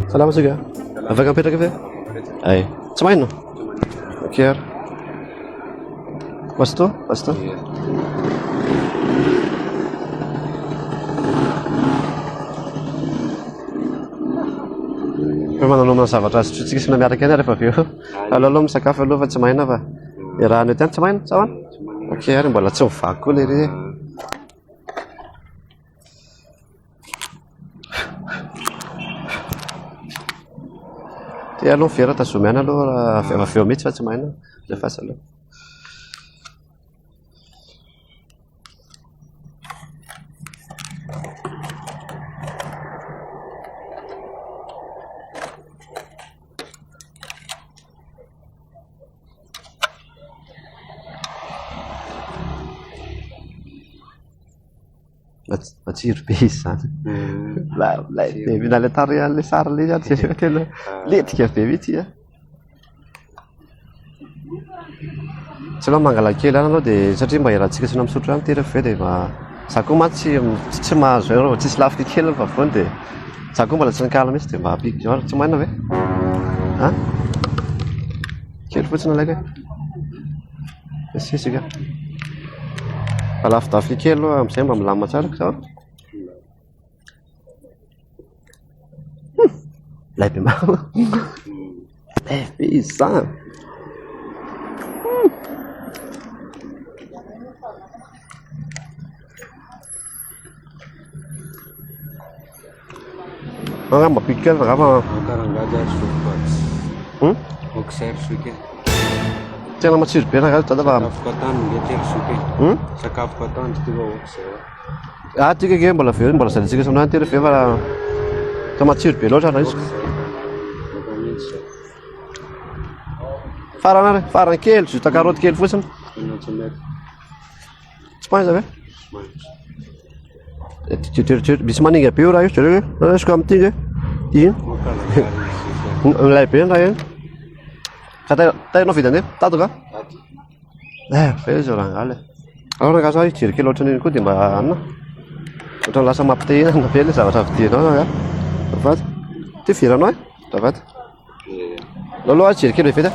Salamat juga. Afaka pera kafe? Ay. Samain no? Kier. Pasto? Pasto? Manao mazavatra azo tsika sy miaraka any rehefa avy eo. Aleo aloha misakafo aloha fa tsy maina fa iarahana ety any tsy maina sahoana? Okey ary mbola tsy mivaky koa le ry. Ty aloha vera tazomy ihany aloha raha avy eo mihitsy fa tsy maina rehefa asa aloha. Matsiro be izy zany. Mihinala tary an'ilay sary ilay zany tena letika be mihitsy a. Tsy aloha mangala kely any aloha dia satria mba iarahantsika sy misotro ihany ty rehefa dia mba za koa mantsy tsy mahazo eo tsisy lafika kely fa foana dia za koa mbola tsy nikala mihitsy dia mba ampiko tsy maina ve? Ha? Kely fotsiny alaika. Sisika. Alafi-dafika kely aloha amin'izay mba milamina tsara ka sao? Lay be maro. Lay be izy zany. Angamba piky kely angamba. Tena matsiro be raha dada fa sakafo katany ty tika ke mbola very mbola zaditsika sonany ty rehefa fa ta matsiro be loatra raha izy farana farany kely juta karoty kely fotsiny tsy mahaza ve misy maninga be io raha io jareo raisiko amin'ity ino milay be raha iny ka tainao vidany tato ka? Be zao raha angala. Alora ka sao hijery kely ohatran'iny koa dia mba anona ohatran'ny lasa mampitehinana be ilay zavatra vidinao ka. Davady. Ty viranao e? Davady. Aloha hijery kely vety.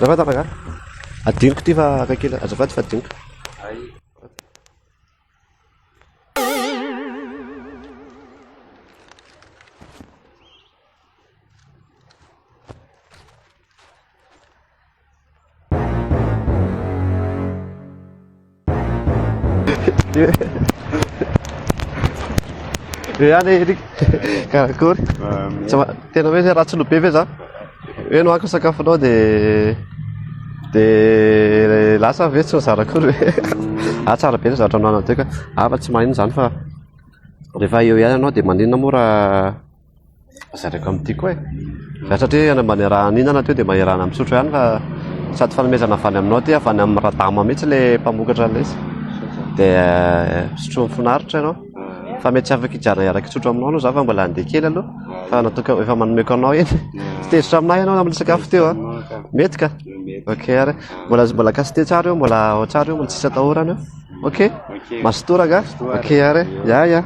Azafady raga? Adiniko ty fa akakely azafady fa adiniko. Ihany Erik karakory tena hoe raha tsy lobe ve za hoe no ako sakafonao dia lasa ve tsy mizara kory hoe tsara be zavatra nohanao teka fa tsy maninona zany fa rehefa eo ihany anao dia maninona moa raha zareko amin'ity koa e satria mbany raha ninana teo dia mba iarahana misotro ihany fa sady fanomezana avany aminao ty avany amin'ny radama mihitsy le mpamokatra an'ilay izy dia misotro mifinaritra ianao fa mety tsy afaka hijarana iaraka tsotro aminao aloha za fa mbola handeha kely aloha fa natoka efa manomeko anao eny tsy tezitra aminay ianao amin'ny sakafo teo a mety ka okey ary mbola kasite tsara eo mbola ao tsara eo mbola tsisy atahorana eo okey masotora ka okey ary ya